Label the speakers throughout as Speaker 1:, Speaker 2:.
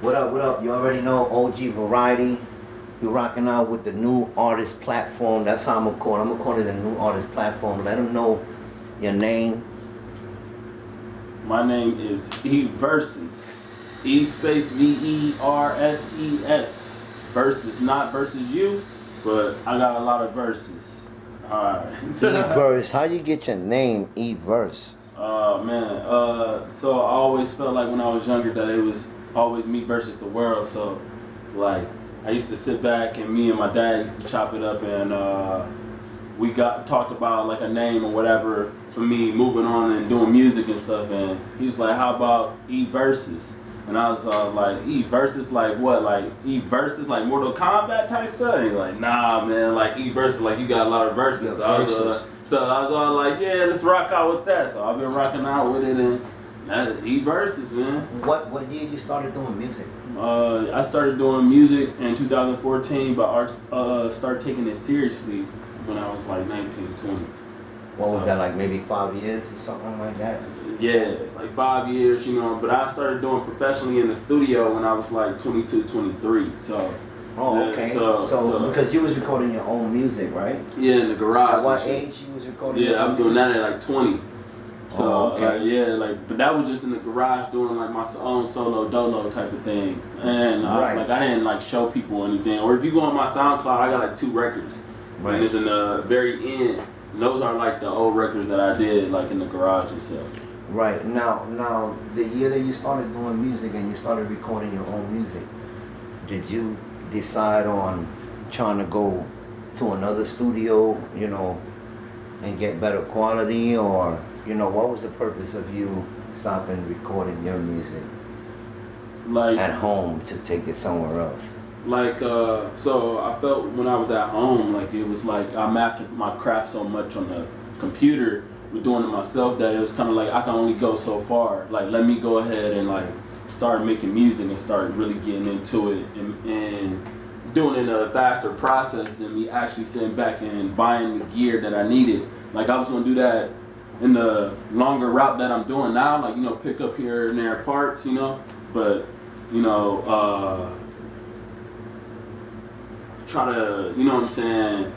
Speaker 1: What up, what up? You already know OG Variety. You're rocking out with the new artist platform. That's how I'm gonna call it. I'm gonna call it the new artist platform. Let them know your name.
Speaker 2: My name is E Versus. E space VERSES. Versus, not versus you, but I got a lot of verses. Alright.
Speaker 1: E-Verse. How you get your name, E-Verse?
Speaker 2: Man. So I always felt like when I was younger that it was always me versus the world. So, like, I used to sit back and me and my dad used to chop it up, and we talked about like a name or whatever for me moving on and doing music and stuff. And he was like, "How about E Versus?" And I was like, "E Versus like what? Like E Versus like Mortal Kombat type stuff?" And he's like, "Nah, man. Like E Versus like you got a lot of verses."
Speaker 1: Yeah,
Speaker 2: So I was all like, "Yeah, let's rock out with that." So I've been rocking out with it, and E Versus, man.
Speaker 1: What year you started doing music?
Speaker 2: I started doing music in 2014, but started taking it seriously when I was like 19, 20.
Speaker 1: What was that, like maybe 5 years or something like that?
Speaker 2: Yeah, like 5 years, you know. But I started doing professionally in the studio when I was like 22, 23. So.
Speaker 1: Oh, okay. So because you was recording your own music, right?
Speaker 2: Yeah, in the garage.
Speaker 1: At what age you was recording?
Speaker 2: Yeah, I was doing that at like 20. So
Speaker 1: okay.
Speaker 2: But that was just in the garage doing like my own solo dolo type of thing, and I didn't like show people anything. Or if you go on my SoundCloud, I got like 2 records,
Speaker 1: right.
Speaker 2: And it's in the very end. And those are like the old records that I did like in the garage and stuff.
Speaker 1: Right. Now, the year that you started doing music and you started recording your own music, did you decide on trying to go to another studio, you know, and get better quality, or you know, what was the purpose of you stopping recording your music
Speaker 2: like
Speaker 1: at home to take it somewhere else?
Speaker 2: Like, so I felt when I was at home, like it was like I mastered my craft so much on the computer with doing it myself that it was kind of like I can only go so far. Like, let me go ahead and like start making music and start really getting into it and doing it in a faster process than me actually sitting back and buying the gear that I needed. Like, I was gonna do that in the longer route that I'm doing now, like, you know, pick up here and there parts, you know, but, you know, try to, you know what I'm saying,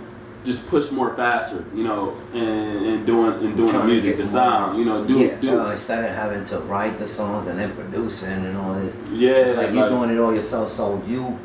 Speaker 2: just push more faster, you know, and doing the music, the sound, you know, do
Speaker 1: instead of having to write the songs and then producing and all this.
Speaker 2: Yeah,
Speaker 1: it's like you're doing it all yourself. So you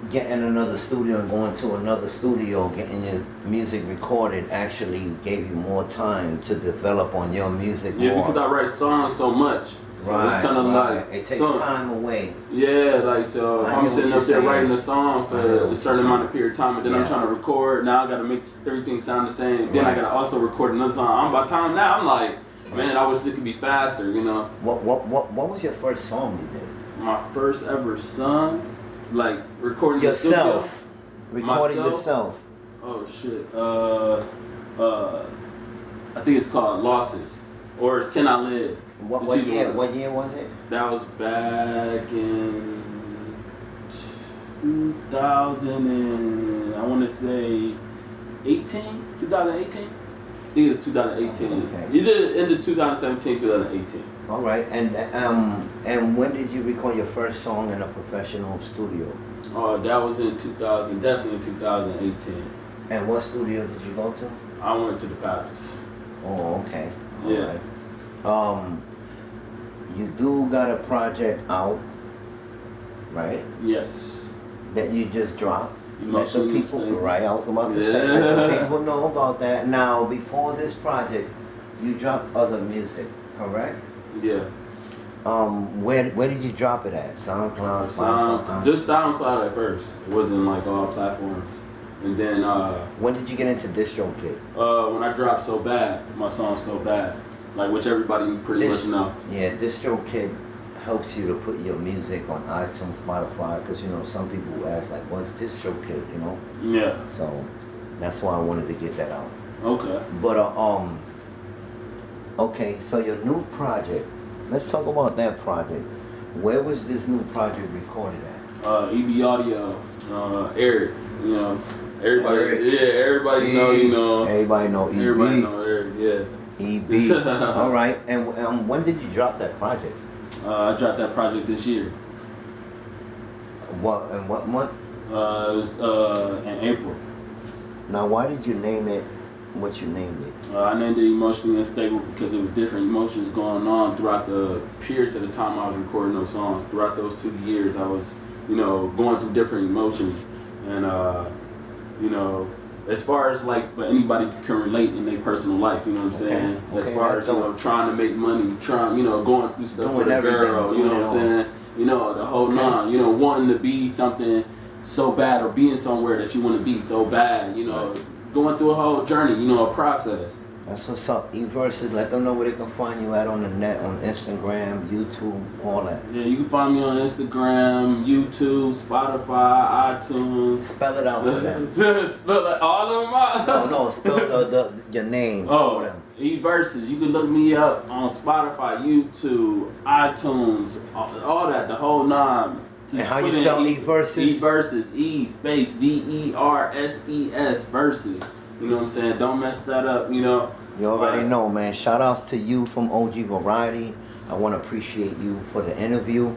Speaker 1: getting another studio and going to another studio, getting your music recorded actually gave you more time to develop on your music.
Speaker 2: Yeah,
Speaker 1: more.
Speaker 2: because I write songs so much. So
Speaker 1: right,
Speaker 2: it's kind of like
Speaker 1: it takes time away.
Speaker 2: Yeah, like so I'm sitting up there writing a song for a certain amount of period of time, and then I'm trying to record. Now I got to make everything sound the same. Then I got to also record another song. I'm by time now. I'm like, man, I wish it could be faster, you know.
Speaker 1: What was your first song you did?
Speaker 2: My first ever song, like recording
Speaker 1: yourself. Recording yourself.
Speaker 2: Oh shit. I think it's called Losses, or it's Can I Live.
Speaker 1: What year? What year was it?
Speaker 2: That was back in 2000 and I want to say 2018. I think it's 2018.
Speaker 1: Okay.
Speaker 2: Either into 2017, 2018.
Speaker 1: All right. And when did you record your first song in a professional studio?
Speaker 2: Oh, that was in 2000, definitely in 2018.
Speaker 1: And what studio did you go to?
Speaker 2: I went to the Palace.
Speaker 1: Oh, okay. All
Speaker 2: yeah.
Speaker 1: Right. You do got a project out, right?
Speaker 2: Yes.
Speaker 1: That you just dropped. Let the people,
Speaker 2: Unstable.
Speaker 1: right? I was about to say, let the people know about that. Now, before this project, you dropped other music, correct?
Speaker 2: Yeah.
Speaker 1: Where did you drop it at? SoundCloud, Spotify?
Speaker 2: Just SoundCloud at first. It wasn't like all platforms. And then
Speaker 1: when did you get into DistroKid?
Speaker 2: When I dropped So Bad, my song So Bad, like which everybody pretty much know.
Speaker 1: Yeah, DistroKid helps you to put your music on iTunes, Spotify, because you know some people ask like, what's DistroKid? You know.
Speaker 2: Yeah.
Speaker 1: So that's why I wanted to get that out.
Speaker 2: Okay.
Speaker 1: But okay, so your new project. Let's talk about that project. Where was this new project recorded at?
Speaker 2: EB Audio, Eric. You know, everybody. Eric. Yeah, everybody know. You know.
Speaker 1: Everybody know EB.
Speaker 2: Everybody know Eric. Yeah.
Speaker 1: EB. All right. And when did you drop that project?
Speaker 2: I dropped that project this year.
Speaker 1: What and what month?
Speaker 2: It was in April.
Speaker 1: Now, why did you name it what you named it?
Speaker 2: I named it Emotionally Unstable because there was different emotions going on throughout the periods of the time I was recording those songs. Throughout those 2 years, I was, going through different emotions. And, as far as like for anybody can relate in their personal life, you know what I'm saying? As far as, trying to make money, going through stuff with a girl, you know what I'm saying? The whole nine, wanting to be something so bad or being somewhere that you want to be so bad, going through a whole journey, a process.
Speaker 1: That's what's up. E-Verses, let them know where they can find you at on the net, on Instagram, YouTube, all that.
Speaker 2: Yeah, you can find me on Instagram, YouTube, Spotify, iTunes.
Speaker 1: Spell it out for them.
Speaker 2: Spell it all of them out?
Speaker 1: No, spell your name for them.
Speaker 2: E-Verses. You can look me up on Spotify, YouTube, iTunes, all that, the whole nine. Just
Speaker 1: and how you spell E-Verses?
Speaker 2: E-Verses, E space V-E-R-S-E-S, verses. You know what I'm saying? Don't mess that up, You
Speaker 1: already know, man. Shout outs to you from OG Variety. I want to appreciate you for the interview.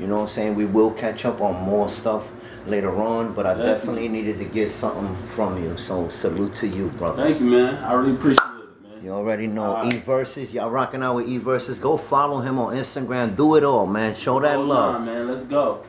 Speaker 1: You know what I'm saying? We will catch up on more stuff later on, but I definitely needed to get something from you. So salute to you, brother.
Speaker 2: Thank you, man. I really appreciate it, man.
Speaker 1: You already know. E-Verses. Y'all rocking out with E-Verses. Go follow him on Instagram. Do it all, man. Show that love.
Speaker 2: Man. Let's go.